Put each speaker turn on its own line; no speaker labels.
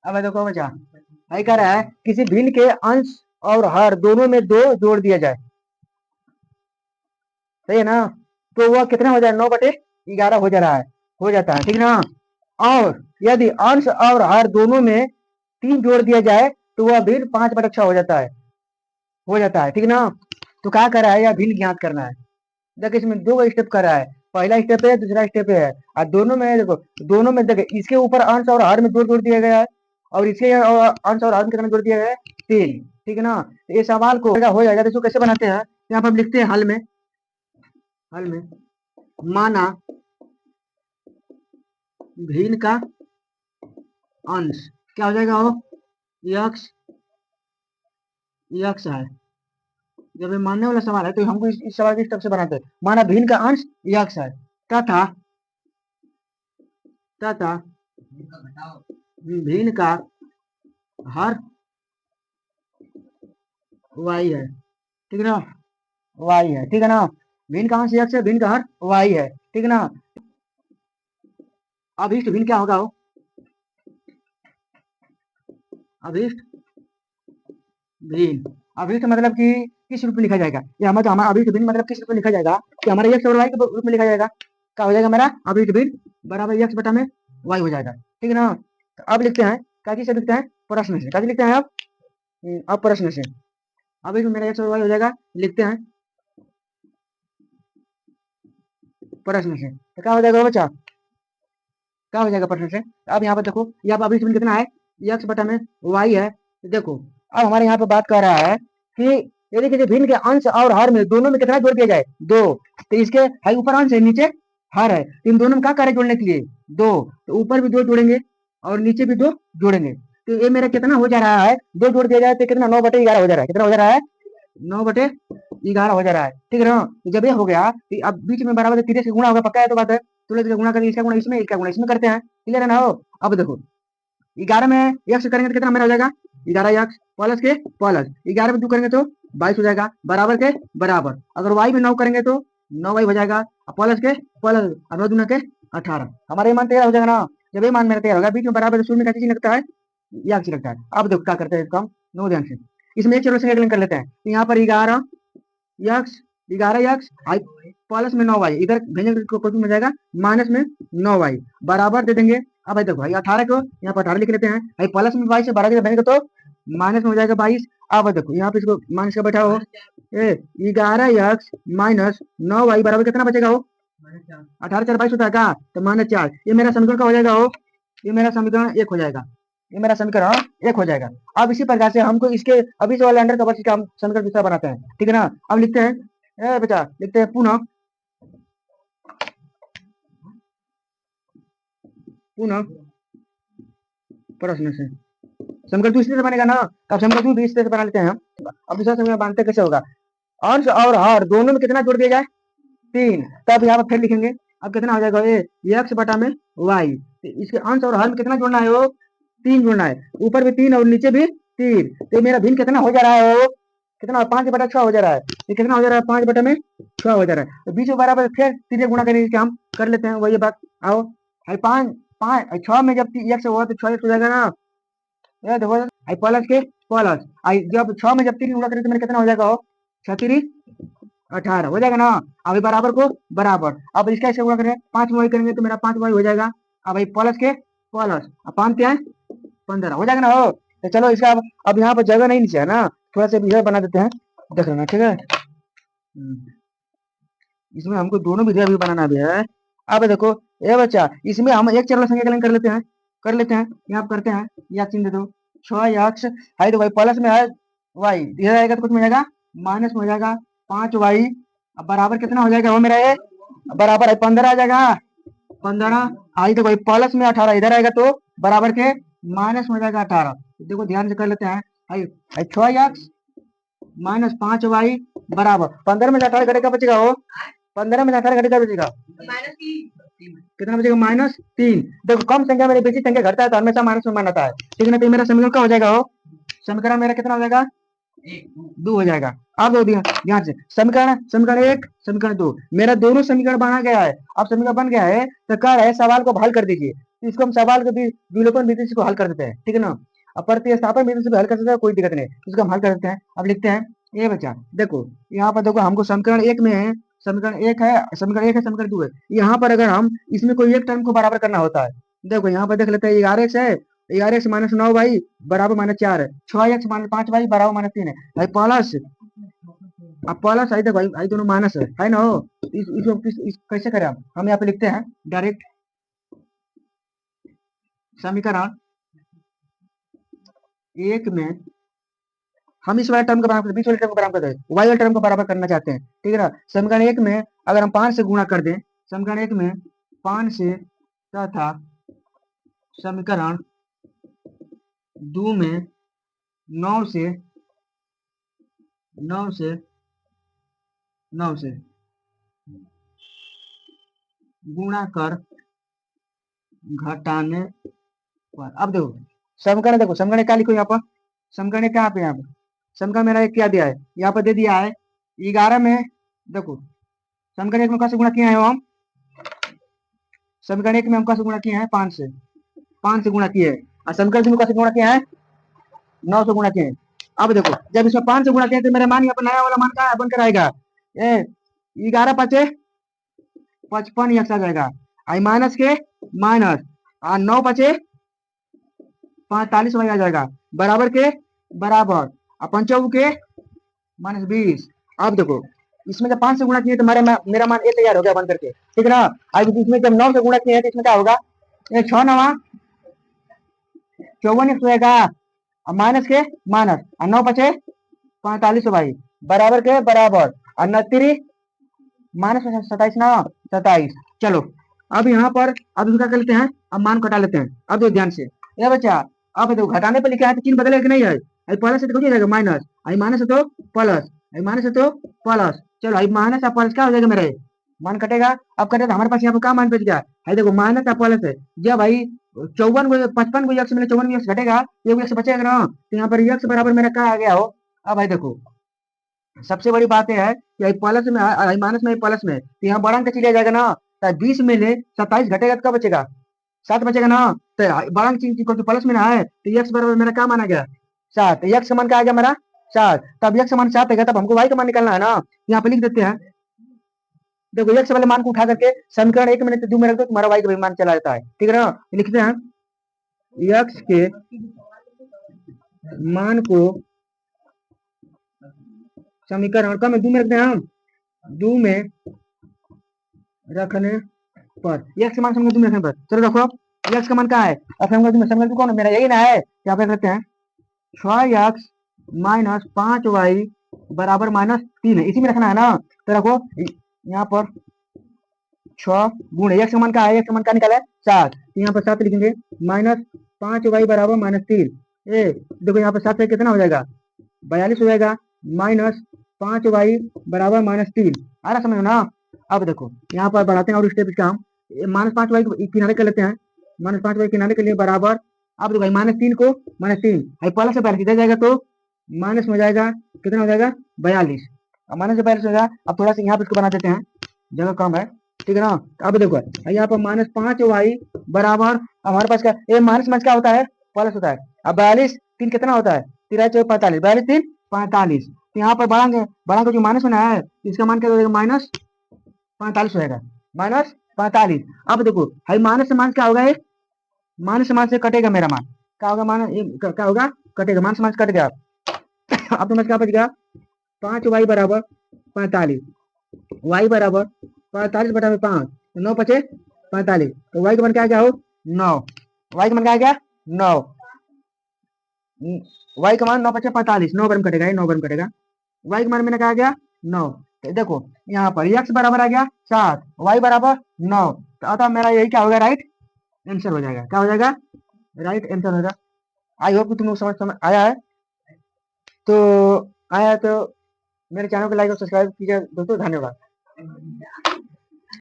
अब देखो बच्चा, भाई कह रहा है किसी भिन्न के अंश और हर दोनों में दो जोड़ दिया जाए, सही है ना? तो वह कितना हो जाए, 9/11 हो जा रहा है, हो जाता है, ठीक ना? और यदि अंश और हर दोनों में 3 जोड़ दिया जाए तो वह भिन्न 5/6 हो जाता है, हो जाता है, ठीक ना? तो क्या कर रहा है, यह भिन्न ज्ञात करना है। देखो इसमें दो स्टेप कर रहा है, पहला स्टेप है, दूसरा स्टेप है, और दोनों में देखो, दोनों में देखो इसके ऊपर अंश और हर में दो जोड़ दिया गया है, और इसके अंश और हर में कितना जोड़ दिया गया है, 3, ठीक है ना? तो ये सवाल को हो जाएगा, तो इसको कैसे बनाते हैं, यहाँ पर हम लिखते हैं हल में, हल में माना भिन्न का अंश क्या हो जाएगा, वो यक्स यक्स है। जब ये मानने वाला सवाल है तो हमको इस सवाल के स्टेप से बनाते हैं, माना भिन्न का अंश यक्स है तथा तथा भिन्न का हर वाई है, ठीक है ना? वाई है, ठीक है ना? भिन्न का अंश यक्स है, भिन्न का हर वाई है, ठीक है ना? अभिष्ट भिन्न क्या होगा, हो अभिष्ट भिन्न, अभिष्ट मतलब कि किस रूप में लिखा जाएगा, ये हमारा अभिष्ट भिन्न मतलब किस रूप में लिखा जाएगा, कि हमारा यक्स और वाई के रूप में लिखा जाएगा। क्या हो जाएगा, मेरा अभिष्ट भिन्न बराबर यक्स बटा में वाई हो जाएगा, ठीक है ना? तो अब लिखते हैं, क्या चीज से लिखते हैं, प्रश्न से, क्या लिखते हैं अब प्रश्न से, अब इसमें मेरा यक्स और वाई हो जाएगा, लिखते हैं प्रश्न से, तो क्या हो जाएगा बच्चा, क्या हो जाएगा प्रश्न से? अब यहाँ पर देखो, यहाँ पर अभिष्ट भिन्न कितना है, यक्स बटा में वाई है। तो देखो अब हमारे यहाँ पे बात कर रहा है कि यदि किसी भिन्न के अंश और हर में दोनों में कितना जोड़ दिया जाए, 2, तो इसके है ऊपर अंश है, नीचे हर है, तो इन दोनों में क्या करें जोड़ने के लिए, 2, तो ऊपर भी 2 जोड़ेंगे और नीचे भी 2 जोड़ेंगे, तो ये मेरा कितना हो जा रहा है, 2 जोड़ दिया जाए तो कितना, 9/11 हो जा रहा है, कितना हो जा रहा है, 9/11 हो जा रहा है, ठीक है ना? तो जब ये हो गया तो अब बीच में बराबर तिरछे से गुणा होगा, पक्का है तो बात है, तुरंत गुणा करेंगे, इसका गुणा इसमें, इसका गुणा इसमें करते हैं, क्लियर है ना? हो अब देखो 11 में यक्स करेंगे तो कितना मेरा हो जाएगा, 11 यक्स प्लस के प्लस 11 में 2 करेंगे तो 22 हो जाएगा, बराबर के बराबर, अगर वाई में 9 करेंगे तो 9 वाई हो जाएगा, प्लस के प्लस, 9 दूना के 18, हमारा ये मान तैयार हो जाएगा ना? जब ये मान मेरा तैयार होगा, बीच में बराबर शून्य का चीज लगता है, यक्स लगता है। अब देखो क्या करते हैं इसका हम, नो ध्यान से, इसमें एक चलो संकलन कर लेते हैं, तो यहाँ पर 11 यक्स, 11 यक्स प्लस में 9 वाई, इधर भेजेंगे तो कुछ में जाएगा माइनस में 9 वाई, बराबर दे देंगे। अब भाई देखो भाई 18 को यहाँ पर 18 लिख लेते हैं, भाई प्लस में 22 से 12 के भेजेंगे तो माइनस में हो जाएगा 22। अब देखो यहाँ पे इसको माइनस का बैठा हो, 11 यक्स माइनस 9 वाई बराबर कितना बचेगा, हो 18 4 22 होता है का, तो -4, ये मेरा समीकरण का हो जाएगा, हो ये मेरा समीकरण 1 हो जाएगा, ये मेरा समीकरण 1 हो जाएगा। अब इसी प्रकार से हमको इसके अभी से वाले अंडर कवर का हम समीकरण दूसरा बनाते हैं, ठीक है ना? अब लिखते हैं बेटा, लिखते हैं पुनः पुनः प्रश्न से, समीकरण दूसरे से बनेगा ना, अब समीकरण दूसरे से बना लेते हैं हम। अब दूसरा समीकरण बनाते कैसे होगा, अंश और हर दोनों में कितना जोड़ दिया जाए, 3, तब यहाँ पर फिर लिखेंगे, अब कितना हो जाएगा, ये यक्स बटा में वाई, इसके अंश और हर में कितना जोड़ना है, वो 3 जोड़ना है, ऊपर भी 3 और नीचे भी 3, तो मेरा भिन्न कितना हो जा रहा है, वो कितना 5/6 हो जा रहा है, ये कितना हो जा रहा है, 5/6 हो जा रहा है, तो बीच में बराबर फिर 3 से गुणा करके हम कर लेते हैं, वही बात आओ, 5 में जब यक्स हुआ तो 6 हो जाएगा ना, ये देखो प्लस के प्लस, जब 6 में जब 3 गुणा करेंगे तो मेरा कितना हो जाएगा, हो 6×3 18 हो जाएगा ना? अभी बराबर को बराबर, अब इसका ऐसे गुणा करेंगे, 5 वाई करेंगे तो मेरा 5 वाई हो जाएगा, अब भाई प्लस के प्लस, अब 5 क्या है 15 हो जाएगा ना? हो तो चलो इसका अब यहाँ पर जगह नहीं नीचे है ना, थोड़ा सा इधर बना देते हैं, देख लेना, ठीक है? इसमें हमको दोनों विधि भी बनाना भी है। अब देखो ये बच्चा, इसमें हम एक चर संख्या कर लेते हैं, कर लेते हैं, यहाँ करते हैं, या चिन्ह दे दो, 6 यक्स है तो भाई प्लस में है वाई, इधर आएगा तो कुछ में जाएगा माइनस में हो जाएगा 5 वाई, अब बराबर कितना हो जाएगा, वो मेरा ये बराबर है 15 आ जाएगा, 15 आई तो भाई प्लस में 18 इधर आएगा तो बराबर के माइनस में हो जाएगा 18। देखो ध्यान से कर लेते हैं, 6 यक्स माइनस 5 वाई बराबर 15 में 18 घटेगा बचेगा, वो 15 में 18 घटेगा बचेगा कितना बचेगा, -3। देखो कम संख्या में बेसी संख्या घटता है तो हमेशा माइनस में मान आता है, ठीक है ना? तो मेरा समीकरण क्या हो जाएगा, हो समीकरण मेरा कितना हो जाएगा, 2 हो जाएगा। अब दो ध्यान से, समीकरण समीकरण 1 समीकरण 2 मेरा दोनों समीकरण बना गया है, अब समीकरण बन गया है तो कह रहे सवाल को हल कर दीजिए, तो इसको हम सवाल के विलोपन विधि से इसको हल कर देते हैं, ठीक है ना। अब प्रतिस्थापन विधि से भी हल कर सकते हैं, कोई दिक्कत नहीं, इसको हम हल कर देते हैं। अब लिखते हैं ये बच्चा, देखो यहाँ पर देखो हमको समीकरण एक में है, समीकरण एक है, समीकरण दो है। यहाँ पर अगर हम इसमें कोई एक टर्म को बराबर करना होता है, देखो यहाँ पर देख लेते हैं, 11x है, 11x माइनस 9y बराबर माइनस 4 है, 6x माइनस 5y बराबर माइनस 3 है भाई, प्लस, अब प्लस आई, देखो आई दोनों माइनस है ना हो। कैसे करें हम यहाँ पे लिखते हैं डायरेक्ट समीकरण एक में हम इस वाले टर्म को बराबर, बीच वाले टर्म को बराबर करते हैं, वाई वाले टर्म को बराबर करना चाहते हैं, ठीक है ना। समीकरण एक में अगर हम 5 से गुणा कर दें, समीकरण एक में 5 से, तथा समीकरण दो में 9 से 9 से 9 से गुणा कर घटाने पर, अब देखो समीकरण, देखो समीकरण क्या लिखो यहाँ पर, समीकरण कहाँ पे, यहाँ पे समीकरण मेरा एक क्या दिया है, यहाँ पर दे दिया है 11 में, देखो समीकरण एक में कैसे गुणा किया है हम, समीकरण एक में हम कैसे गुणा किए हैं, 5 से गुणा किए हैं, और समीकरण दो में कैसे गुणा किया है, 9 से गुणा किए हैं। अब देखो जब इसमें 5 से गुणा किया तो मेरा मान यहाँ पर नया वाला मान क्या बनकर आएगा, 11 × 5 = 55 आ जाएगा, आई माइनस के माइनस, और 9 × 5 = 45 वही आ जाएगा, बराबर के बराबर, और 55 के -20। अब देखो इसमें जब 5 से गुणा किए तो मेरा मान ए तैयार हो गया बन करके, ठीक है ना। अब इसमें जब 9 से गुणा किए तो इसमें क्या होगा, 6 × 9 = 54 होएगा, और माइनस के माइनस, और 9 × 5 = 45 भाई, बराबर के बराबर, और 29 माइनस 27 ना 27। चलो अब यहाँ पर अब इसका कर लेते हैं, अब मान कटा लेते हैं। अब देखो ध्यान से ये बच्चा, अब देखो घटाने पर लिखा है तो चिन्ह बदलेगा कि नहीं है, आई प्लस से तो हो जाएगा माइनस, आई माइनस है तो प्लस, आई माइनस है तो प्लस, चलो आई माइनस और प्लस क्या हो जाएगा मेरे, मान कटेगा। अब कटे तो हमारे पास यहाँ पर क्या मान बच गया है, देखो माइनस और प्लस है, जब भाई 55 को यक्स में 54 यक्स घटेगा, ये यक्स बचेगा ना, तो यहाँ पर यक्स बराबर मेरा क्या आ गया हो। अब भाई देखो सबसे बड़ी बात यह है कि आई प्लस में आई माइनस में, प्लस में, तो यहाँ बड़ा अंक चले जाएगा ना, तो 20 में ले 27 घटेगा तो क्या बचेगा, 7 बचेगा ना, तो बड़ा अंक चीज को प्लस में ना है, तो यक्स बराबर मेरा क्या माना गया, 7, यक्स का मान क्या आ गया मेरा 7, तब यक्स का मान 7 है, तब हमको वाई का मान निकालना है ना, यहाँ पे लिख देते हैं, देखो यक्स वाले मान को उठा करके समीकरण एक में दो में रख दो, तुम्हारा वाई का भी मान चला जाता है, ठीक है ना। लिखते हैं यक्स के मान को समीकरण का में दो में रखते हैं हम, दो में रखने पर, यक्स का मान समीकरण दो में रखने पर, चलो रखो यक्स का मान क्या है, अब समीकरण कौन है मेरा, यही ना है, यहाँ पे रखते हैं 6x - 5y बराबर -3 है, इसी में रखना है ना, तो रखो यहाँ पर 6 गुणे यक्स का मान क्या है, यक्स का मान क्या निकाला है 7, तो यहाँ पर 7 लिखेंगे, -5y बराबर -3, देखो यहाँ पर 7 से कितना हो जाएगा 42 हो जाएगा, -5y बराबर -3, आ रहा समझ ना। अब देखो यहाँ पर बढ़ाते हैं और स्टेप इसका हम, -5y किनारे कर लेते हैं, -5y किनारे के लिए बराबर, अब देखो -3 को -3 प्लस से 42 इधर जाएगा तो माइनस में हो जाएगा, कितना हो जाएगा 42, अब माइनस से 42 हो जाएगा। अब थोड़ा सा यहाँ पे इसको बना देते हैं, जगह कम है, ठीक है ना। अब देखो यहाँ पर -5y बराबर, हमारे पास क्या, ये माइनस क्या होता है, प्लस होता है, अब 42 3 कितना होता है, 3 4 45, 42 3 45, तो यहाँ पर बढ़ाएंगे जो माइनस होना है, इसका मान क्या हो जाएगा -45 हो जाएगा, -45। अब देखो भाई माइनस से माइनस क्या होगा, माइनस से माइनस से कटेगा मेरा मान, क्या होगा मान, क्या होगा कटेगा, माइनस से माइनस कट गया। अब तुम्हें क्या बच गया 5y बराबर 45, y बराबर 45 बटा 5, 9 × 5 = 45, तो y का मान क्या आ गया हो 9, y का मान क्या आ गया 9, y का मान 9 × 5 = 45, 9 बार में कटेगा, 9 बार में कटेगा, y का मान मैंने क्या आ गया 9, तो देखो यहाँ पर x बराबर आ गया 7, y बराबर 9, तो अतः मेरा यही क्या होगा राइट आंसर हो जाएगा, क्या हो जाएगा राइट आंसर होगा। आई होप कि तुम लोग समझ आया है, तो आया है तो मेरे चैनल को लाइक और सब्सक्राइब कीजिए दोस्तों, धन्यवाद।